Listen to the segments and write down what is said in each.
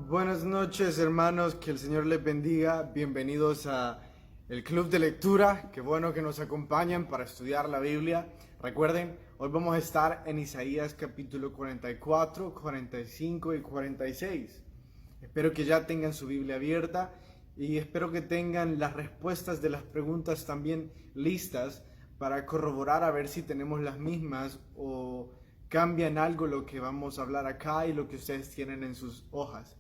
Buenas noches, hermanos, que el Señor les bendiga. Bienvenidos a el Club de Lectura. Qué bueno que nos acompañan para estudiar la Biblia. Recuerden, hoy vamos a estar en Isaías capítulo 44, 45 y 46. Espero que ya tengan su Biblia abierta y espero que tengan las respuestas de las preguntas también listas para corroborar a ver si tenemos las mismas o cambian algo lo que vamos a hablar acá y lo que ustedes tienen en sus hojas.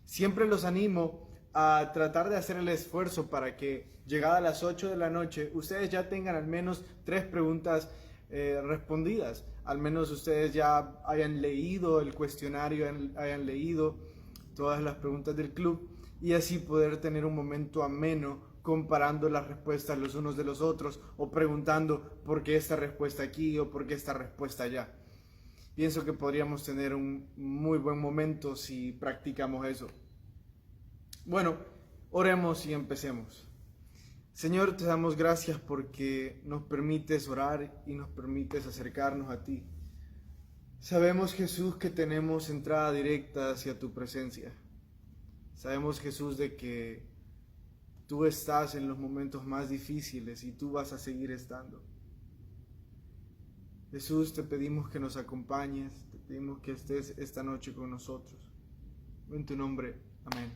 Siempre los animo a tratar de hacer el esfuerzo para que llegada a las 8 de la noche ustedes ya tengan al menos 3 preguntas respondidas. Al menos ustedes ya hayan leído el cuestionario, hayan leído todas las preguntas del club y así poder tener un momento ameno comparando las respuestas los unos de los otros o preguntando por qué esta respuesta aquí o por qué esta respuesta allá. Pienso que podríamos tener un muy buen momento si practicamos eso. Bueno, oremos y empecemos. Señor, te damos gracias porque nos permites orar y nos permites acercarnos a ti. Sabemos, Jesús, que tenemos entrada directa hacia tu presencia. Sabemos, Jesús, de que tú estás en los momentos más difíciles y tú vas a seguir estando. Jesús, te pedimos que nos acompañes, te pedimos que estés esta noche con nosotros. En tu nombre, amén.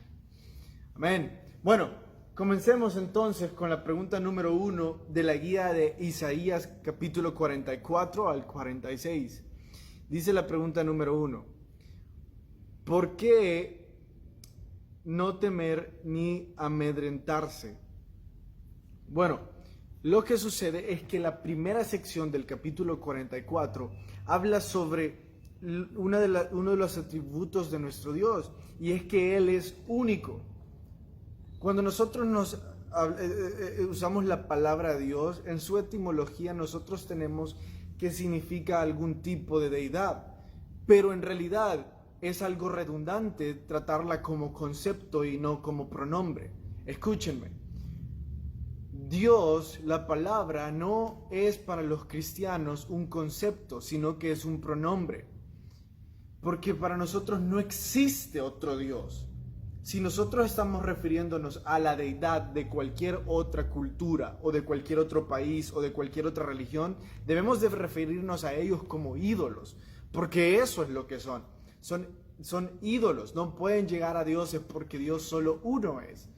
Amén. Bueno, comencemos entonces con la pregunta número 1 de la guía de Isaías capítulo 44 al 46. Dice la pregunta número 1. ¿Por qué no temer ni amedrentarse? Bueno, lo que sucede es que la primera sección del capítulo 44 habla sobre uno de los atributos de nuestro Dios, y es que Él es único. Cuando nosotros usamos la palabra Dios, en su etimología nosotros tenemos que significa algún tipo de deidad, pero en realidad es algo redundante tratarla como concepto y no como pronombre. Escúchenme. Dios, la palabra, no es para los cristianos un concepto, sino que es un pronombre. Porque para nosotros no existe otro Dios. Si nosotros estamos refiriéndonos a la deidad de cualquier otra cultura o de cualquier otro país o de cualquier otra religión, debemos de referirnos a ellos como ídolos, porque eso es lo que son. Son ídolos, no pueden llegar a dioses porque Dios solo uno es.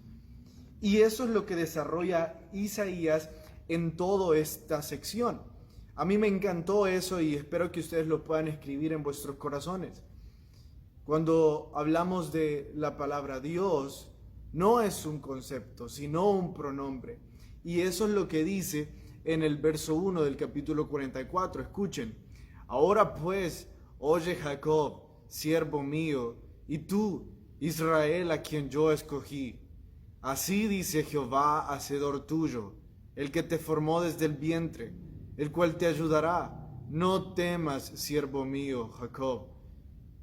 Y eso es lo que desarrolla Isaías en toda esta sección. A mí me encantó eso y espero que ustedes lo puedan escribir en vuestros corazones. Cuando hablamos de la palabra Dios, no es un concepto, sino un pronombre. Y eso es lo que dice en el verso 1 del capítulo 44. Escuchen. Ahora pues, oye Jacob, siervo mío, y tú, Israel, a quien yo escogí. Así dice Jehová, hacedor tuyo, el que te formó desde el vientre, el cual te ayudará. No temas, siervo mío, Jacob,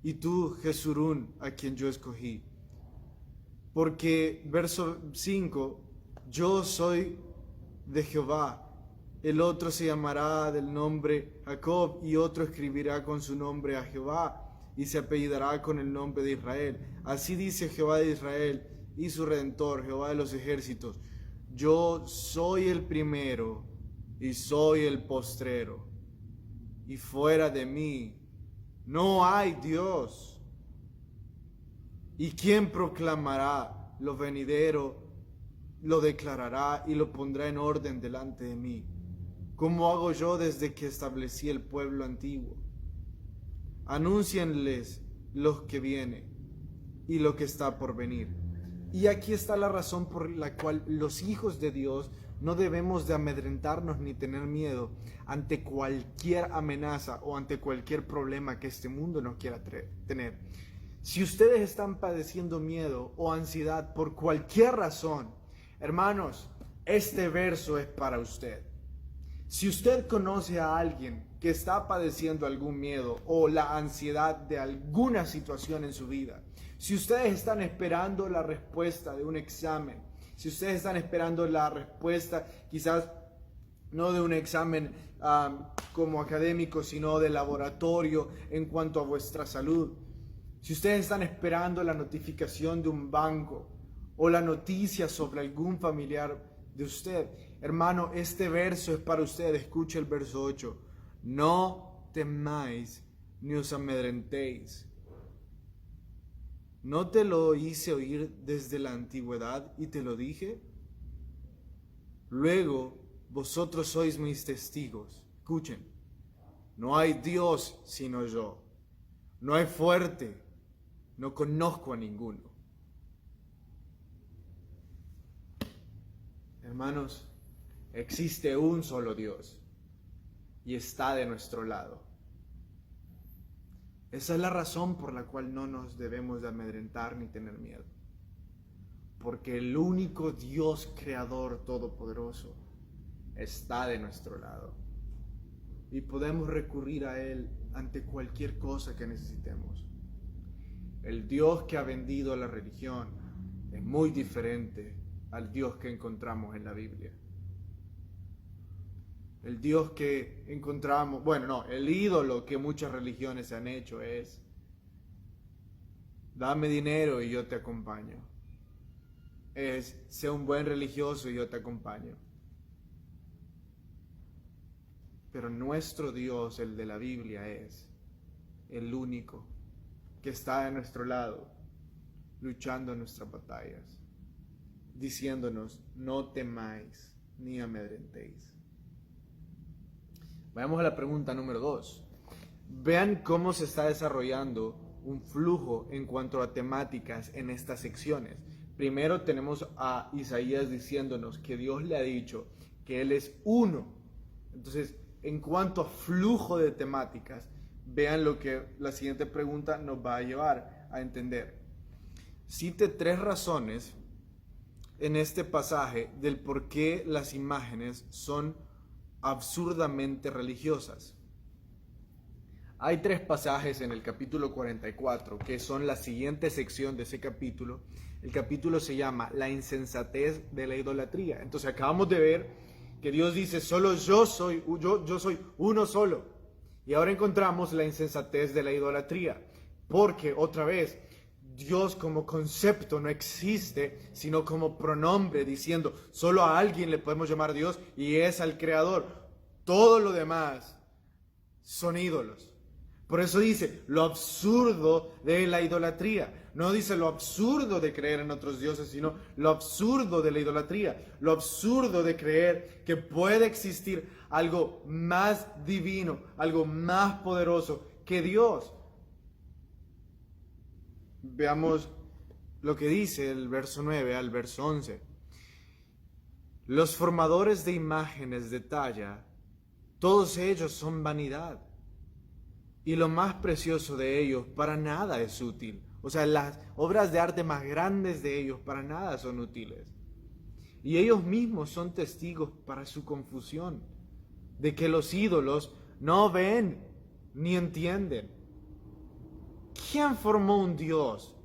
y tú, Jesurún, a quien yo escogí. Porque, verso 5, yo soy de Jehová, el otro se llamará del nombre Jacob, y otro escribirá con su nombre a Jehová, y se apellidará con el nombre de Israel. Así dice Jehová de Israel, y su Redentor, Jehová de los ejércitos: yo soy el primero y soy el postrero, y fuera de mí no hay Dios. ¿Y quién proclamará lo venidero, lo declarará y lo pondrá en orden delante de mí? ¿Cómo hago yo desde que establecí el pueblo antiguo? Anúncienles los que viene y lo que está por venir. Y aquí está la razón por la cual los hijos de Dios no debemos de amedrentarnos ni tener miedo ante cualquier amenaza o ante cualquier problema que este mundo nos quiera tener. Si ustedes están padeciendo miedo o ansiedad por cualquier razón, hermanos, este verso es para usted. Si usted conoce a alguien que está padeciendo algún miedo o la ansiedad de alguna situación en su vida, si ustedes están esperando la respuesta de un examen, si ustedes están esperando la respuesta quizás no de un examen como académico, sino de laboratorio en cuanto a vuestra salud, si ustedes están esperando la notificación de un banco o la noticia sobre algún familiar de usted, hermano, este verso es para usted. Escuche el verso 8. No temáis ni os amedrentéis. ¿No te lo hice oír desde la antigüedad y te lo dije? Luego vosotros sois mis testigos. Escuchen, no hay Dios sino yo. No hay fuerte, no conozco a ninguno. Hermanos, existe un solo Dios y está de nuestro lado. Esa es la razón por la cual no nos debemos de amedrentar ni tener miedo. Porque el único Dios creador todopoderoso está de nuestro lado. Y podemos recurrir a Él ante cualquier cosa que necesitemos. El Dios que ha vendido la religión es muy diferente al Dios que encontramos en la Biblia. El Dios que encontramos, el ídolo que muchas religiones se han hecho es: dame dinero y yo te acompaño. Es: sé un buen religioso y yo te acompaño. Pero nuestro Dios, el de la Biblia, es el único que está a nuestro lado, luchando nuestras batallas, diciéndonos: no temáis ni amedrentéis. Vayamos a la pregunta número 2. Vean cómo se está desarrollando un flujo en cuanto a temáticas en estas secciones. Primero tenemos a Isaías diciéndonos que Dios le ha dicho que Él es uno. Entonces, en cuanto a flujo de temáticas, vean lo que la siguiente pregunta nos va a llevar a entender. Cite 3 razones en este pasaje del por qué las imágenes son absurdamente religiosas. Hay 3 pasajes en el capítulo 44 que son la siguiente sección de ese capítulo. El capítulo se llama La insensatez de la idolatría. Entonces acabamos de ver que Dios dice: solo yo soy uno solo. Y ahora encontramos la insensatez de la idolatría. Porque otra vez, Dios como concepto no existe, sino como pronombre, diciendo: solo a alguien le podemos llamar Dios y es al Creador. Todo lo demás son ídolos. Por eso dice lo absurdo de la idolatría. No dice lo absurdo de creer en otros dioses, sino lo absurdo de la idolatría. Lo absurdo de creer que puede existir algo más divino, algo más poderoso que Dios. Veamos lo que dice el verso 9 al verso 11. Los formadores de imágenes de talla, todos ellos son vanidad. Y lo más precioso de ellos para nada es útil. O sea, las obras de arte más grandes de ellos para nada son útiles. Y ellos mismos son testigos para su confusión, de que los ídolos no ven ni entienden. ¿Quién formó un Dios?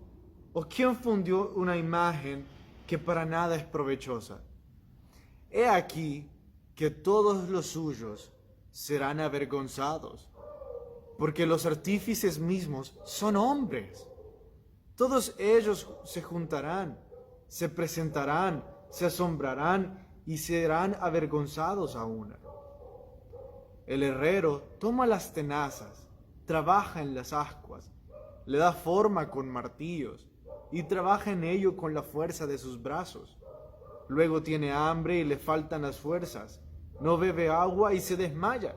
¿O quién fundió una imagen que para nada es provechosa? He aquí que todos los suyos serán avergonzados, porque los artífices mismos son hombres. Todos ellos se juntarán, se presentarán, se asombrarán y serán avergonzados a una. El herrero toma las tenazas, trabaja en las ascuas, le da forma con martillos y trabaja en ello con la fuerza de sus brazos. Luego tiene hambre y le faltan las fuerzas, no bebe agua y se desmaya.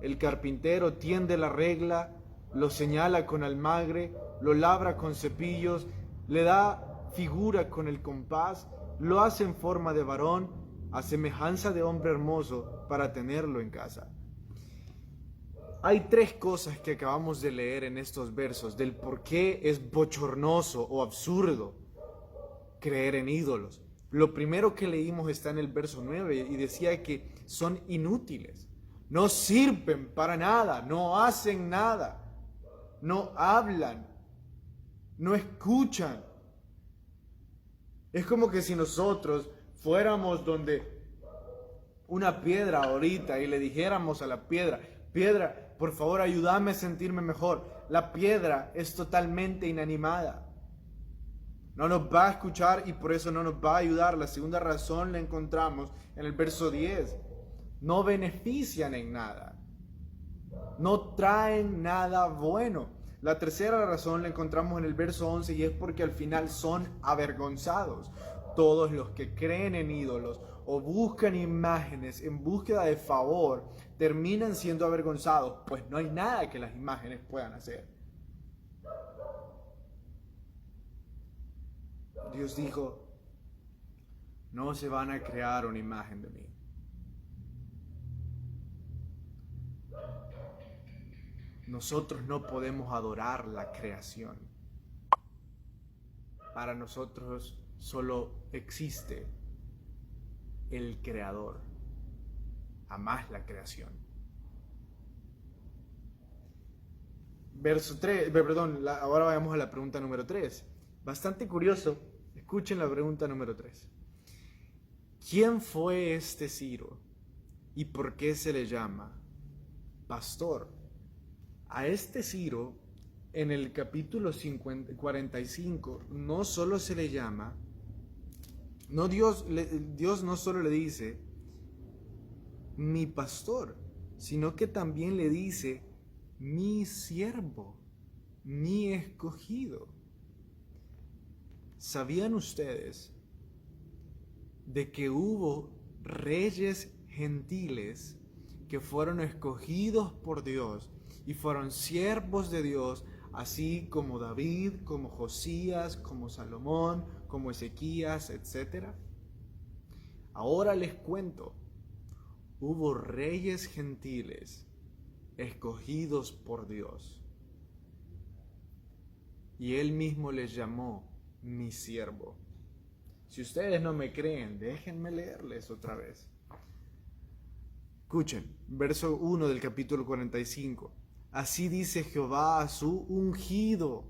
El carpintero tiende la regla, lo señala con almagre, lo labra con cepillos, le da figura con el compás, lo hace en forma de varón, a semejanza de hombre hermoso, para tenerlo en casa. Hay 3 cosas que acabamos de leer en estos versos del por qué es bochornoso o absurdo creer en ídolos. Lo primero que leímos está en el verso 9 y decía que son inútiles. No sirven para nada, no hacen nada, no hablan, no escuchan. Es como que si nosotros fuéramos donde una piedra ahorita y le dijéramos a la piedra: piedra, por favor ayúdame a sentirme mejor, la piedra es totalmente inanimada. No nos va a escuchar y por eso no nos va a ayudar. La segunda razón la encontramos en el verso 10. No benefician en nada. No traen nada bueno. La tercera razón la encontramos en el verso 11 y es porque al final son avergonzados. Todos los que creen en ídolos o buscan imágenes en búsqueda de favor terminan siendo avergonzados, pues no hay nada que las imágenes puedan hacer. Dios dijo, no se van a crear una imagen de mí. Nosotros no podemos adorar la creación. Para nosotros solo existe el Creador, jamás la creación. Ahora vayamos a la pregunta número 3. Bastante curioso, escuchen la pregunta número 3. ¿Quién fue este Ciro y por qué se le llama pastor? A este Ciro, en el capítulo 45, no solo se le llama, Dios no solo le dice mi pastor, sino que también le dice mi siervo, mi escogido. ¿Sabían ustedes de que hubo reyes gentiles que fueron escogidos por Dios y fueron siervos de Dios, así como David, como Josías, como Salomón, como Ezequías, etcétera? Ahora les cuento, hubo reyes gentiles escogidos por Dios y Él mismo les llamó mi siervo. Si ustedes no me creen, déjenme leerles otra vez. Escuchen, verso 1 del capítulo 45. Así dice Jehová a su ungido,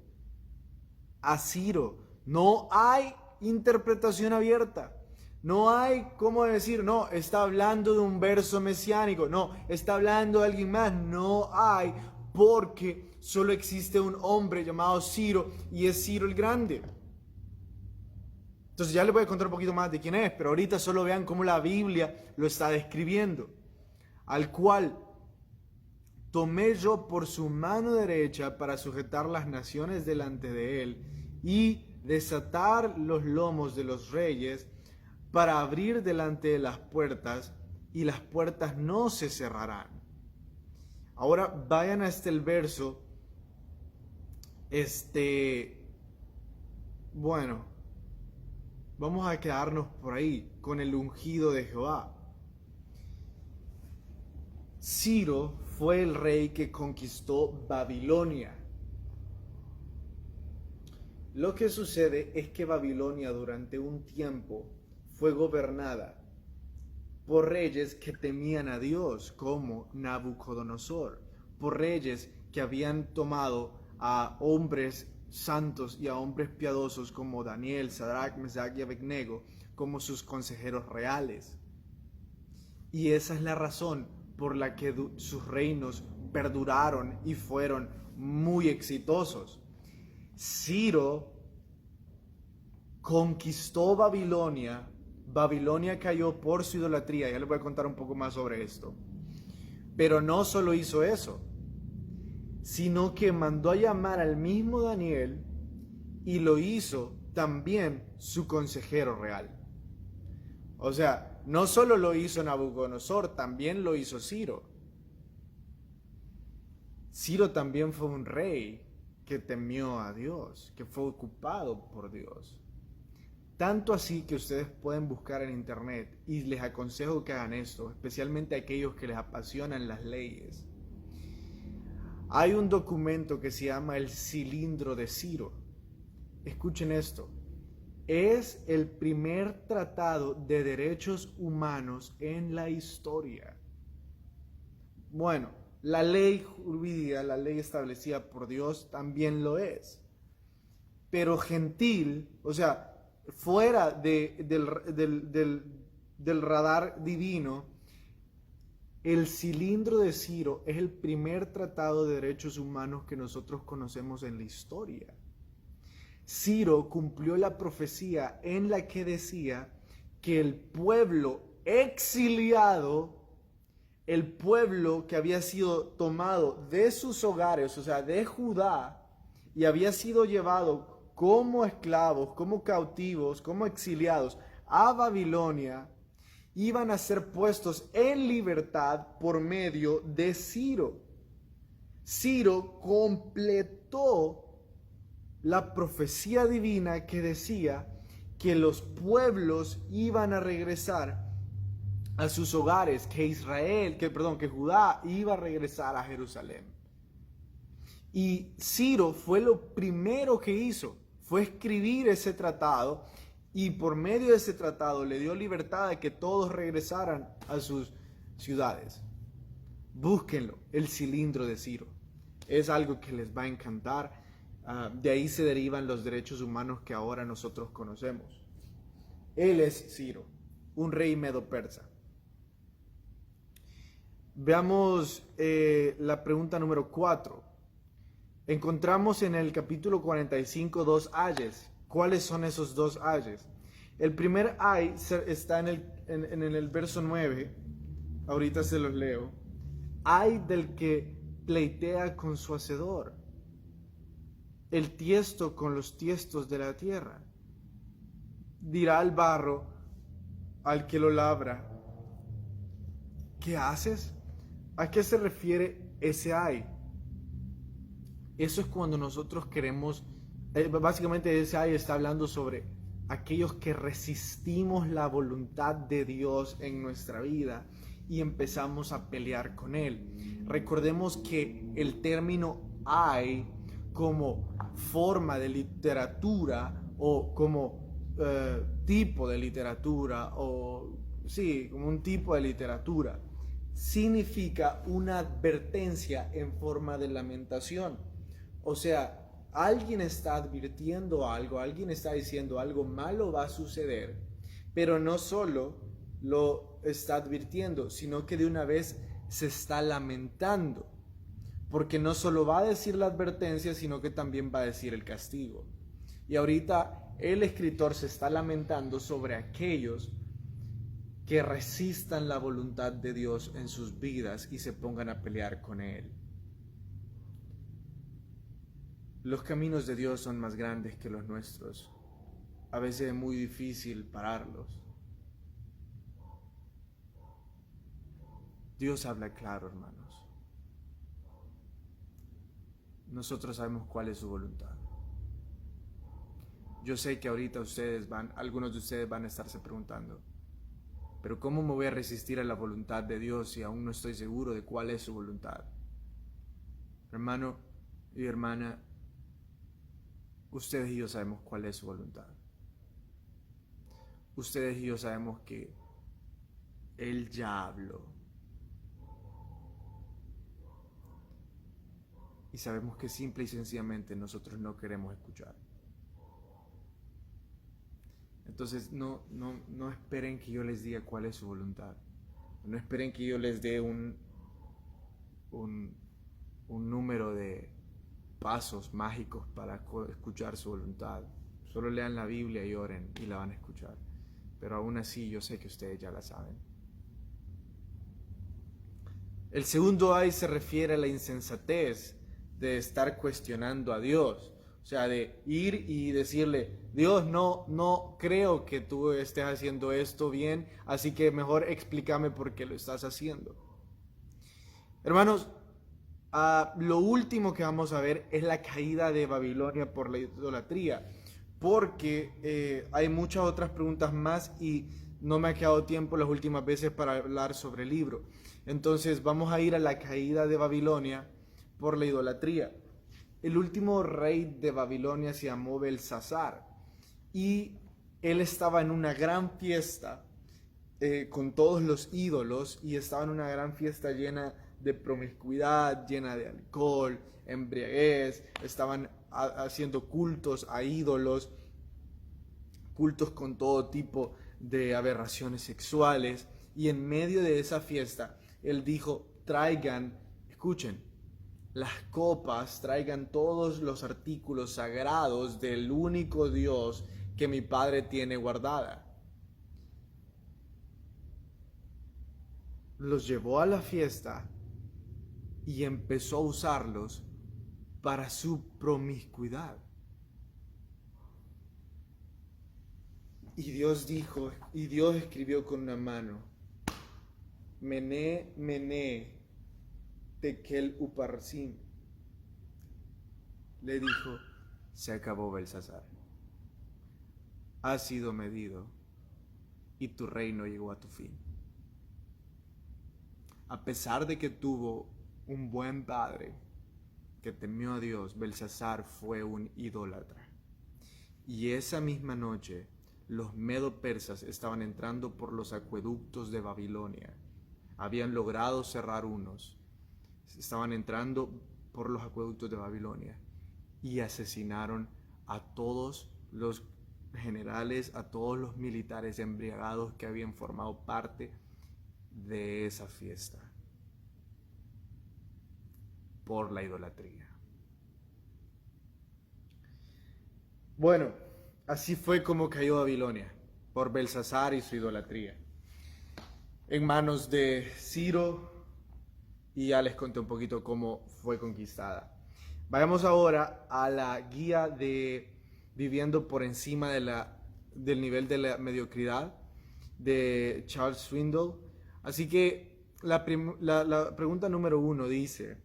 a Ciro. No hay interpretación abierta. No hay cómo decir, no, está hablando de un verso mesiánico. No, está hablando de alguien más. No hay, porque solo existe un hombre llamado Ciro y es Ciro el Grande. Entonces ya les voy a contar un poquito más de quién es, pero ahorita solo vean cómo la Biblia lo está describiendo. Al cual tomé yo por su mano derecha para sujetar las naciones delante de él y desatar los lomos de los reyes para abrir delante de las puertas y las puertas no se cerrarán. Ahora vayan hasta el verso, vamos a quedarnos por ahí con el ungido de Jehová. Ciro fue el rey que conquistó Babilonia. Lo que sucede es que Babilonia durante un tiempo fue gobernada por reyes que temían a Dios, como Nabucodonosor, por reyes que habían tomado a hombres santos y a hombres piadosos como Daniel, Sadrach, Mesach y Abednego como sus consejeros reales. Y esa es la razón por la que sus reinos perduraron y fueron muy exitosos. Ciro conquistó Babilonia. Babilonia cayó por su idolatría. Ya les voy a contar un poco más sobre esto. Pero no solo hizo eso, sino que mandó a llamar al mismo Daniel y lo hizo también su consejero real. O sea, no solo lo hizo Nabucodonosor, también lo hizo Ciro. Ciro también fue un rey que temió a Dios, que fue ocupado por Dios. Tanto así que ustedes pueden buscar en internet, y les aconsejo que hagan esto, especialmente a aquellos que les apasionan las leyes. Hay un documento que se llama el Cilindro de Ciro. Escuchen esto. Es el primer tratado de derechos humanos en la historia. Bueno, la ley jurídica, la ley establecida por Dios también lo es. Pero gentil, o sea, fuera del radar divino, El cilindro de Ciro es el primer tratado de derechos humanos que nosotros conocemos en la historia. Ciro cumplió la profecía en la que decía que el pueblo exiliado, el pueblo que había sido tomado de sus hogares, o sea, de Judá, y había sido llevado como esclavos, como cautivos, como exiliados a Babilonia, iban a ser puestos en libertad por medio de Ciro. Ciro completó la profecía divina que decía que los pueblos iban a regresar a sus hogares, que Judá iba a regresar a Jerusalén. Y Ciro fue lo primero que hizo, fue escribir ese tratado, y por medio de ese tratado le dio libertad de que todos regresaran a sus ciudades. Búsquenlo, el cilindro de Ciro. Es algo que les va a encantar. De ahí se derivan los derechos humanos que ahora nosotros conocemos. Él es Ciro, un rey medo-persa. Veamos la pregunta número 4. Encontramos en el capítulo 45 dos ayes. ¿Cuáles son esos dos ayes? El primer ay está en el verso 9. Ahorita se los leo. Ay del que pleitea con su hacedor, el tiesto con los tiestos de la tierra. Dirá el barro al que lo labra: ¿qué haces? ¿A qué se refiere ese ay? Eso es cuando nosotros queremos, básicamente ese ay está hablando sobre aquellos que resistimos la voluntad de Dios en nuestra vida y empezamos a pelear con Él. Recordemos que el término ay como forma de literatura o como tipo de literatura, o sí, como un tipo de literatura, significa una advertencia en forma de lamentación. O sea, alguien está advirtiendo algo, alguien está diciendo algo malo va a suceder, pero no solo lo está advirtiendo, sino que de una vez se está lamentando, porque no solo va a decir la advertencia, sino que también va a decir el castigo. Y ahorita el escritor se está lamentando sobre aquellos que resistan la voluntad de Dios en sus vidas y se pongan a pelear con Él. Los caminos de Dios son más grandes que los nuestros. A veces es muy difícil pararlos. Dios habla claro, hermanos. Nosotros sabemos cuál es su voluntad. Yo sé que ahorita algunos de ustedes van a estarse preguntando, pero ¿cómo me voy a resistir a la voluntad de Dios si aún no estoy seguro de cuál es su voluntad? Hermano y hermana, ustedes y yo sabemos cuál es su voluntad. Ustedes y yo sabemos que Él ya habló. Y sabemos que simple y sencillamente nosotros no queremos escuchar. Entonces no esperen que yo les diga cuál es su voluntad. No esperen que yo les dé un número de pasos mágicos para escuchar su voluntad. Solo lean la Biblia y oren y la van a escuchar. Pero aún así yo sé que ustedes ya la saben. El segundo ay se refiere a la insensatez de estar cuestionando a Dios. O sea, de ir y decirle: Dios, no creo que tú estés haciendo esto bien, así que mejor explícame por qué lo estás haciendo. Hermanos, lo último que vamos a ver es la caída de Babilonia por la idolatría, porque hay muchas otras preguntas más y no me ha quedado tiempo las últimas veces para hablar sobre el libro. Entonces vamos a ir a la caída de Babilonia por la idolatría. El último rey de Babilonia se llamó Belsasar y él estaba en una gran fiesta con todos los ídolos, y estaba en una gran fiesta llena de promiscuidad, llena de alcohol, embriaguez. Estaban haciendo cultos a ídolos, cultos con todo tipo de aberraciones sexuales, y en medio de esa fiesta Él dijo, traigan, escuchen, las copas, traigan todos los artículos sagrados del único Dios que mi Padre tiene guardada. Los llevó a la fiesta y empezó a usarlos para su promiscuidad. Y Dios dijo, y Dios escribió con una mano, Mené, Mené, Tekel Uparsin. Le dijo, se acabó Belsasar. Has sido medido y tu reino llegó a tu fin. A pesar de que tuvo un buen padre que temió a Dios, Belsasar fue un idólatra. Y esa misma noche, los medo-persas estaban entrando por los acueductos de Babilonia. Habían logrado cerrar unos. Estaban entrando por los acueductos de Babilonia y asesinaron a todos los generales, a todos los militares embriagados que habían formado parte de esa fiesta por la idolatría. Bueno, así fue como cayó Babilonia, por Belsasar y su idolatría, en manos de Ciro, y ya les conté un poquito cómo fue conquistada. Vayamos ahora a la guía de Viviendo por encima del nivel de la mediocridad de Charles Swindoll. Así que la pregunta número 1 dice,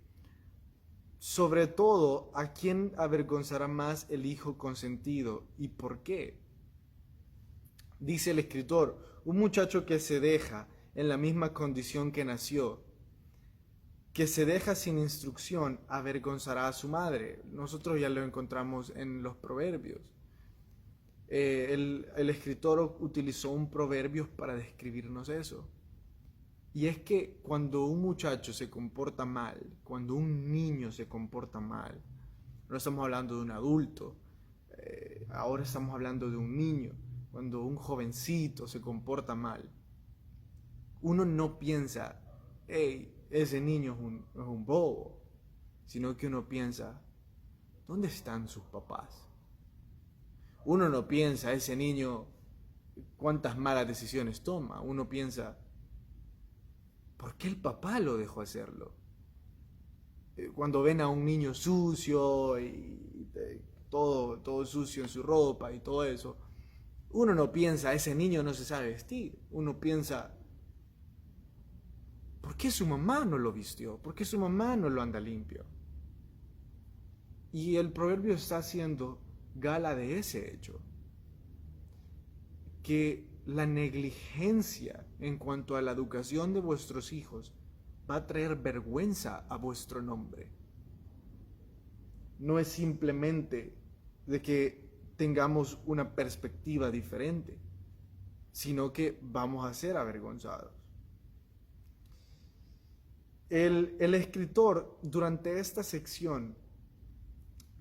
sobre todo, ¿a quién avergonzará más el hijo consentido y por qué? Dice el escritor, un muchacho que se deja en la misma condición que nació, que se deja sin instrucción, avergonzará a su madre. Nosotros ya lo encontramos en los proverbios. El escritor utilizó un proverbio para describirnos eso. Y es que cuando un muchacho se comporta mal, cuando un niño se comporta mal, no estamos hablando de un adulto, ahora estamos hablando de un niño, cuando un jovencito se comporta mal, uno no piensa, hey, ese niño es un bobo, sino que uno piensa, ¿dónde están sus papás? Uno no piensa, ese niño, cuántas malas decisiones toma. Uno piensa, ¿por qué el papá lo dejó hacerlo? Cuando ven a un niño sucio y todo sucio en su ropa y todo eso, uno no piensa, ese niño no se sabe vestir. Uno piensa, ¿por qué su mamá no lo vistió? ¿Por qué su mamá no lo anda limpio? Y el proverbio está haciendo gala de ese hecho. Que la negligencia en cuanto a la educación de vuestros hijos va a traer vergüenza a vuestro nombre. No es simplemente de que tengamos una perspectiva diferente, sino que vamos a ser avergonzados. El escritor durante esta sección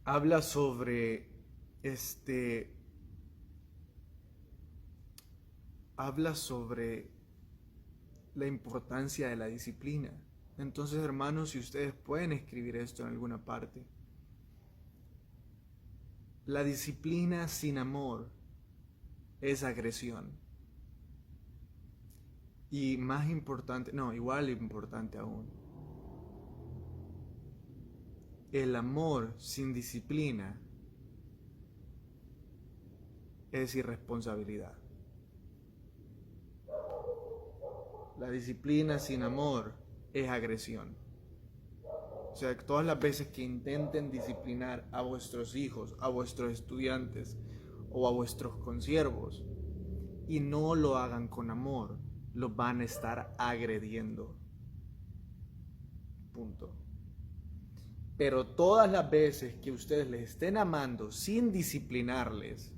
habla sobre la importancia de la disciplina. Entonces, hermanos, si ustedes pueden escribir esto en alguna parte, la disciplina sin amor es agresión. Y más importante, no, igual importante aún, el amor sin disciplina es irresponsabilidad. La disciplina sin amor es agresión. O sea, que todas las veces que intenten disciplinar a vuestros hijos, a vuestros estudiantes o a vuestros consiervos y no lo hagan con amor, los van a estar agrediendo. Punto. Pero todas las veces que ustedes les estén amando sin disciplinarles,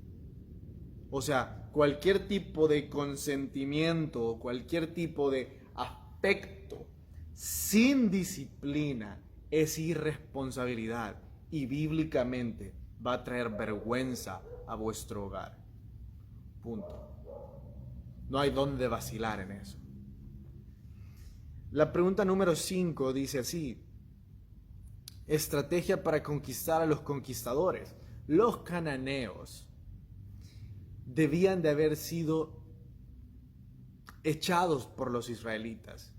o sea, cualquier tipo de consentimiento o cualquier tipo de afecto sin disciplina es irresponsabilidad y bíblicamente va a traer vergüenza a vuestro hogar. Punto. No hay dónde vacilar en eso. La pregunta número 5 dice así: estrategia para conquistar a los conquistadores. Los cananeos debían de haber sido echados por los israelitas,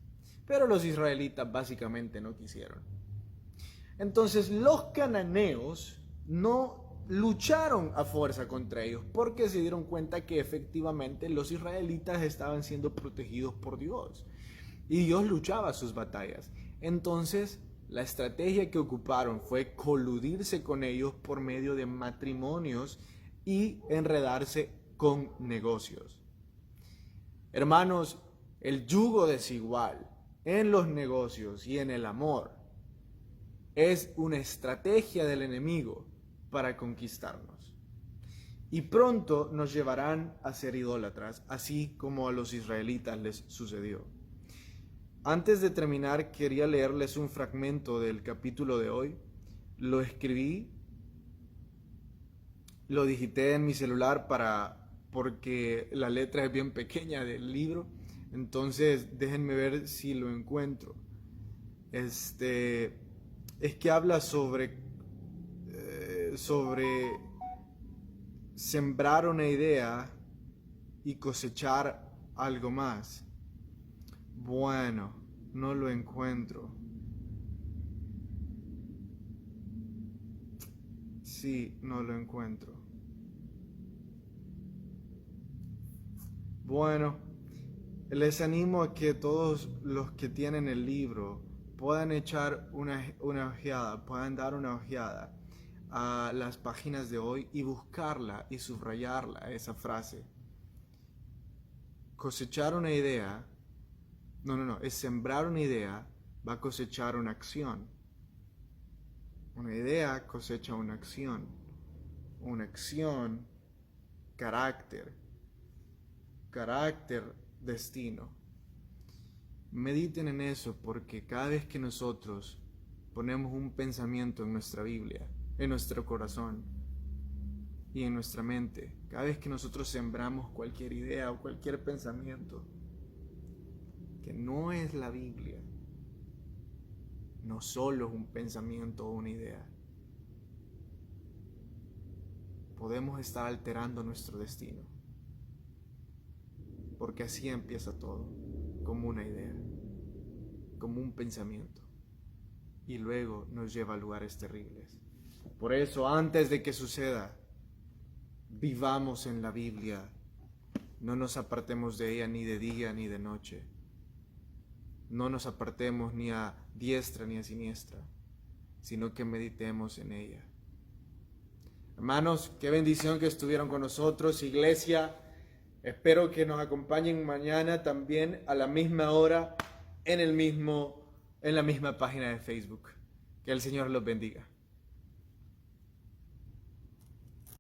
pero los israelitas básicamente no quisieron. Entonces los cananeos no lucharon a fuerza contra ellos porque se dieron cuenta que efectivamente los israelitas estaban siendo protegidos por Dios y Dios luchaba sus batallas. Entonces la estrategia que ocuparon fue coludirse con ellos por medio de matrimonios y enredarse con negocios. Hermanos, el yugo desigual en los negocios y en el amor es una estrategia del enemigo para conquistarnos. Y pronto nos llevarán a ser idólatras, así como a los israelitas les sucedió. Antes de terminar, quería leerles un fragmento del capítulo de hoy. Lo escribí, lo digité en mi celular porque la letra es bien pequeña del libro. Entonces, déjenme ver si lo encuentro. Es que habla sobre sembrar una idea y cosechar algo más. Bueno, no lo encuentro. Sí, no lo encuentro. Bueno, les animo a que todos los que tienen el libro puedan echar una ojeada, puedan dar una ojeada a las páginas de hoy y buscarla y subrayarla, esa frase. Cosechar una idea, es sembrar una idea, va a cosechar una acción. Una idea cosecha una acción, carácter, destino. Mediten en eso, porque cada vez que nosotros ponemos un pensamiento en nuestra Biblia, en nuestro corazón y en nuestra mente, cada vez que nosotros sembramos cualquier idea o cualquier pensamiento que no es la Biblia, no solo es un pensamiento o una idea, podemos estar alterando nuestro destino, porque así empieza todo, como una idea, como un pensamiento, y luego nos lleva a lugares terribles. Por eso, antes de que suceda, vivamos en la Biblia, no nos apartemos de ella ni de día ni de noche, no nos apartemos ni a diestra ni a siniestra, sino que meditemos en ella. Hermanos, qué bendición que estuvieron con nosotros, iglesia. Espero que nos acompañen mañana también a la misma hora en la misma página de Facebook. Que el Señor los bendiga.